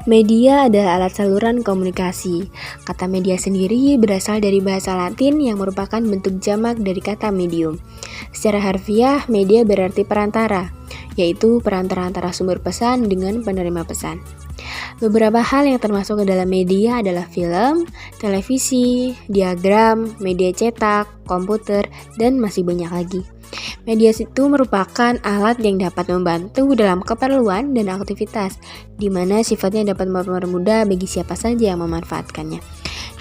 Media adalah alat saluran komunikasi. Kata media sendiri berasal dari bahasa Latin yang merupakan bentuk jamak dari kata medium. Secara harfiah, media berarti perantara, yaitu perantara antara sumber pesan dengan penerima pesan. Beberapa hal yang termasuk ke dalam media adalah film, televisi, diagram, media cetak, komputer, dan masih banyak lagi. Media itu merupakan alat yang dapat membantu dalam keperluan dan aktivitas, di mana sifatnya dapat mempermudah bagi siapa saja yang memanfaatkannya.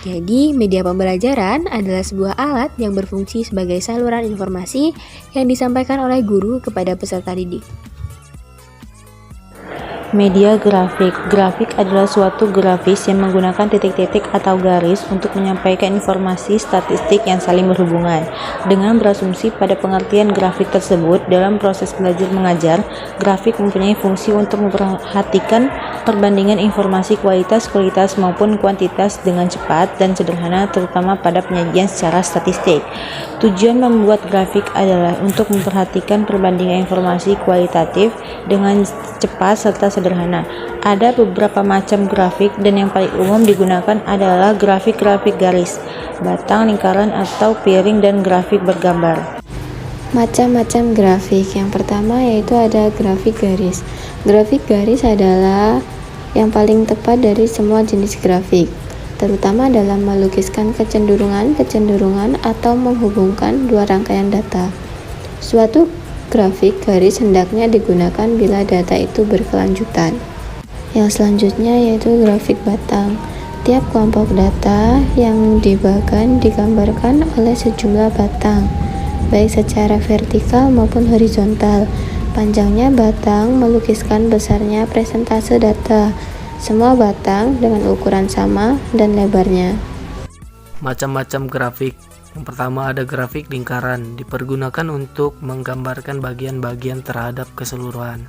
Jadi, media pembelajaran adalah sebuah alat yang berfungsi sebagai saluran informasi yang disampaikan oleh guru kepada peserta didik. Media grafik. Grafik adalah suatu grafis yang menggunakan titik-titik atau garis untuk menyampaikan informasi statistik yang saling berhubungan. Dengan berasumsi pada pengertian grafik tersebut dalam proses belajar mengajar, grafik mempunyai fungsi untuk memperhatikan perbandingan informasi kualitas maupun kuantitas dengan cepat dan sederhana, terutama pada penyajian secara statistik. Tujuan membuat grafik adalah untuk memperhatikan perbandingan informasi kualitatif dengan cepat serta sederhana. Ada beberapa macam grafik dan yang paling umum digunakan adalah grafik garis, batang, lingkaran, atau piring, dan grafik bergambar. Macam-macam grafik. Yang pertama yaitu ada grafik garis. Grafik garis adalah yang paling tepat dari semua jenis grafik, terutama dalam melukiskan kecenderungan atau menghubungkan dua rangkaian data. Suatu grafik garis hendaknya digunakan bila data itu berkelanjutan. Yang selanjutnya yaitu grafik batang. Tiap kelompok data yang digambarkan oleh sejumlah batang, baik secara vertikal maupun horizontal. Panjangnya batang melukiskan besarnya presentase data. Semua batang dengan ukuran sama dan lebarnya. Macam-macam grafik. Yang pertama ada grafik lingkaran, dipergunakan untuk menggambarkan bagian-bagian terhadap keseluruhan.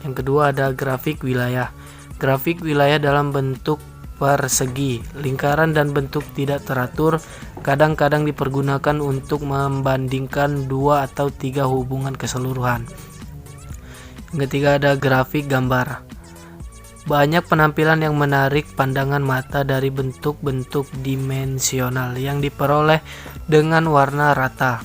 Yang kedua ada grafik wilayah. Grafik wilayah dalam bentuk persegi, lingkaran dan bentuk tidak teratur, kadang-kadang dipergunakan untuk membandingkan dua atau tiga hubungan keseluruhan. Yang ketiga ada grafik gambar. Banyak penampilan yang menarik pandangan mata dari bentuk-bentuk dimensional yang diperoleh dengan warna rata,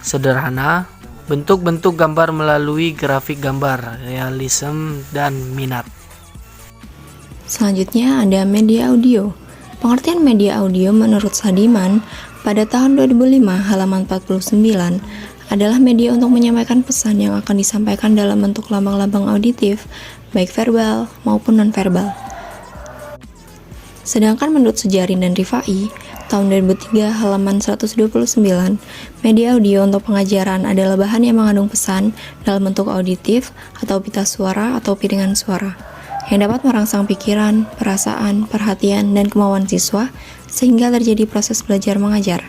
sederhana. Bentuk-bentuk gambar melalui grafik gambar, realisme, dan minat. Selanjutnya ada media audio. Pengertian media audio menurut Sadiman pada tahun 2005 halaman 49 adalah media untuk menyampaikan pesan yang akan disampaikan dalam bentuk lambang-lambang auditif, baik verbal maupun non-verbal. Sedangkan menurut Sujarin dan Rifai, tahun 2003 halaman 129, media audio untuk pengajaran adalah bahan yang mengandung pesan dalam bentuk auditif atau pita suara atau piringan suara, yang dapat merangsang pikiran, perasaan, perhatian, dan kemauan siswa sehingga terjadi proses belajar mengajar.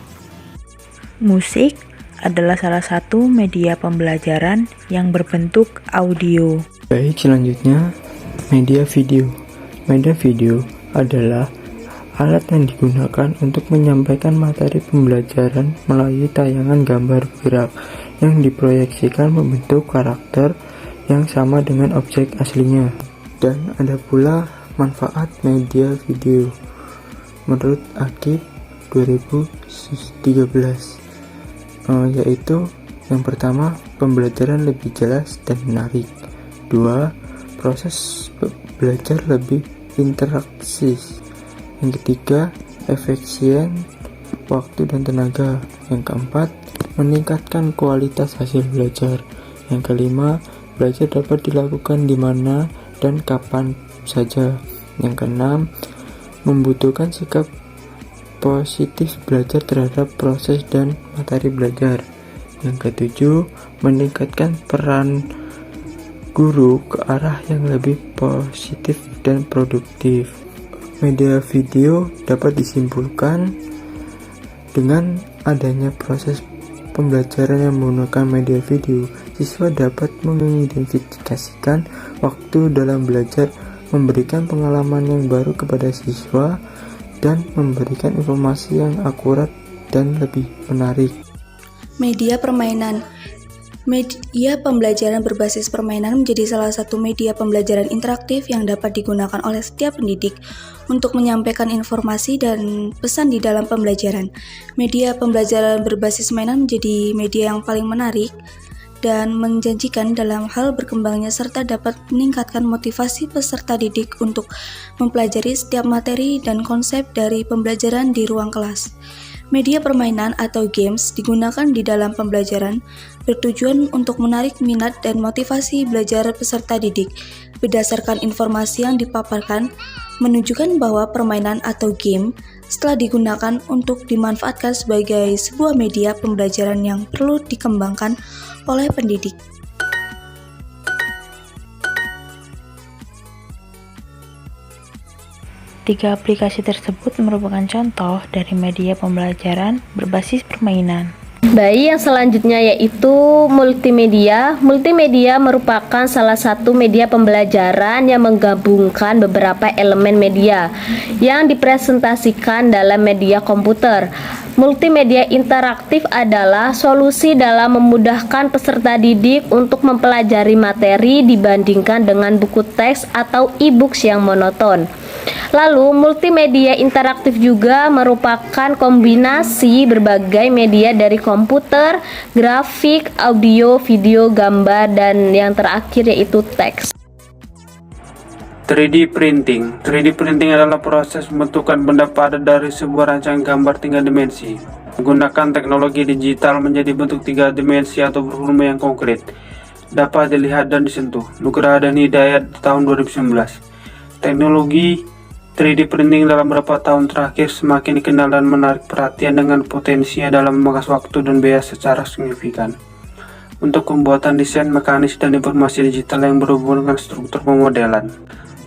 Musik adalah salah satu media pembelajaran yang berbentuk audio. Baik, selanjutnya media video. Media video adalah alat yang digunakan untuk menyampaikan materi pembelajaran melalui tayangan gambar gerak yang diproyeksikan membentuk karakter yang sama dengan objek aslinya. Dan ada pula manfaat media video menurut Akib 2013, yaitu yang pertama, pembelajaran lebih jelas dan menarik. 2. Proses belajar lebih interaktif. Yang ketiga, efisien waktu dan tenaga. Yang keempat, meningkatkan kualitas hasil belajar. Yang kelima, belajar dapat dilakukan di mana dan kapan saja. Yang keenam, membutuhkan sikap positif belajar terhadap proses dan materi belajar. Yang ketujuh, meningkatkan peran guru ke arah yang lebih positif dan produktif. Media video dapat disimpulkan dengan adanya proses pembelajaran yang menggunakan media video. Siswa dapat mengidentifikasikan waktu dalam belajar, memberikan pengalaman yang baru kepada siswa, dan memberikan informasi yang akurat dan lebih menarik. Media permainan. Media pembelajaran berbasis permainan menjadi salah satu media pembelajaran interaktif yang dapat digunakan oleh setiap pendidik untuk menyampaikan informasi dan pesan di dalam pembelajaran. Media pembelajaran berbasis mainan menjadi media yang paling menarik dan menjanjikan dalam hal berkembangnya serta dapat meningkatkan motivasi peserta didik untuk mempelajari setiap materi dan konsep dari pembelajaran di ruang kelas. Media permainan atau games digunakan di dalam pembelajaran bertujuan untuk menarik minat dan motivasi belajar peserta didik. Berdasarkan informasi yang dipaparkan, menunjukkan bahwa permainan atau game setelah digunakan untuk dimanfaatkan sebagai sebuah media pembelajaran yang perlu dikembangkan oleh pendidik. Tiga aplikasi tersebut merupakan contoh dari media pembelajaran berbasis permainan. Baik, yang selanjutnya yaitu multimedia. Multimedia merupakan salah satu media pembelajaran yang menggabungkan beberapa elemen media yang dipresentasikan dalam media komputer. Multimedia interaktif adalah solusi dalam memudahkan peserta didik untuk mempelajari materi dibandingkan dengan buku teks atau e-books yang monoton. Lalu, multimedia interaktif juga merupakan kombinasi berbagai media dari komputer, grafik, audio, video, gambar, dan yang terakhir yaitu teks. 3D printing. 3D printing adalah proses pembentukan benda padat dari sebuah rancangan gambar 3 dimensi. Menggunakan teknologi digital menjadi bentuk 3 dimensi atau bervolume yang konkret. Dapat dilihat dan disentuh. Nugraha dan Hidayat tahun 2019. Teknologi 3D printing dalam beberapa tahun terakhir semakin dikenal dan menarik perhatian dengan potensinya dalam memangkas waktu dan biaya secara signifikan untuk pembuatan desain mekanis dan informasi digital yang berhubungan dengan struktur pemodelan.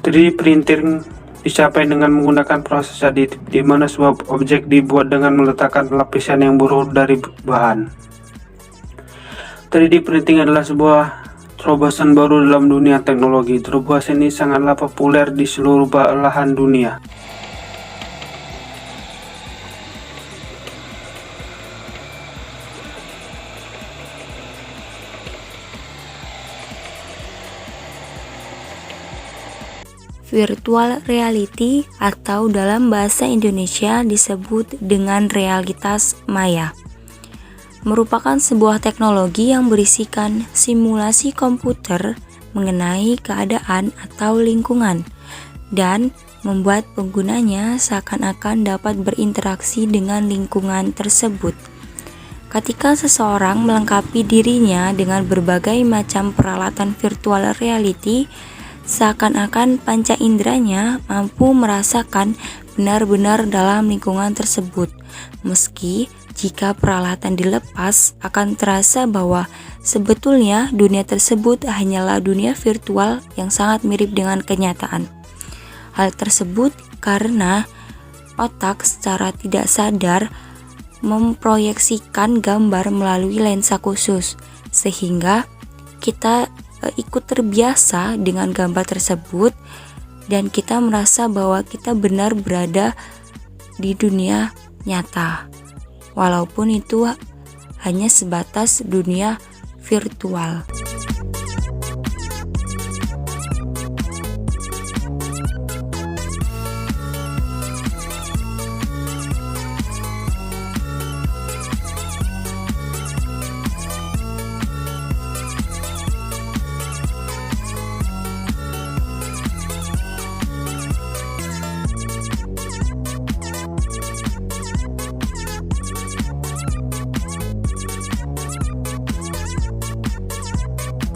3D printing dicapai dengan menggunakan proses aditif, di mana sebuah objek dibuat dengan meletakkan lapisan yang berurut dari bahan. 3D printing adalah sebuah terobosan baru dalam dunia teknologi. Terobosan ini sangatlah populer di seluruh belahan dunia. Virtual reality atau dalam bahasa Indonesia disebut dengan realitas maya merupakan sebuah teknologi yang berisikan simulasi komputer mengenai keadaan atau lingkungan dan membuat penggunanya seakan-akan dapat berinteraksi dengan lingkungan tersebut. Ketika seseorang melengkapi dirinya dengan berbagai macam peralatan virtual reality, seakan-akan panca inderanya mampu merasakan benar-benar dalam lingkungan tersebut. Meski jika peralatan dilepas, akan terasa bahwa sebetulnya dunia tersebut hanyalah dunia virtual yang sangat mirip dengan kenyataan. Hal tersebut karena otak secara tidak sadar memproyeksikan gambar melalui lensa khusus, sehingga kita ikut terbiasa dengan gambar tersebut dan kita merasa bahwa kita benar berada di dunia nyata, walaupun itu hanya sebatas dunia virtual.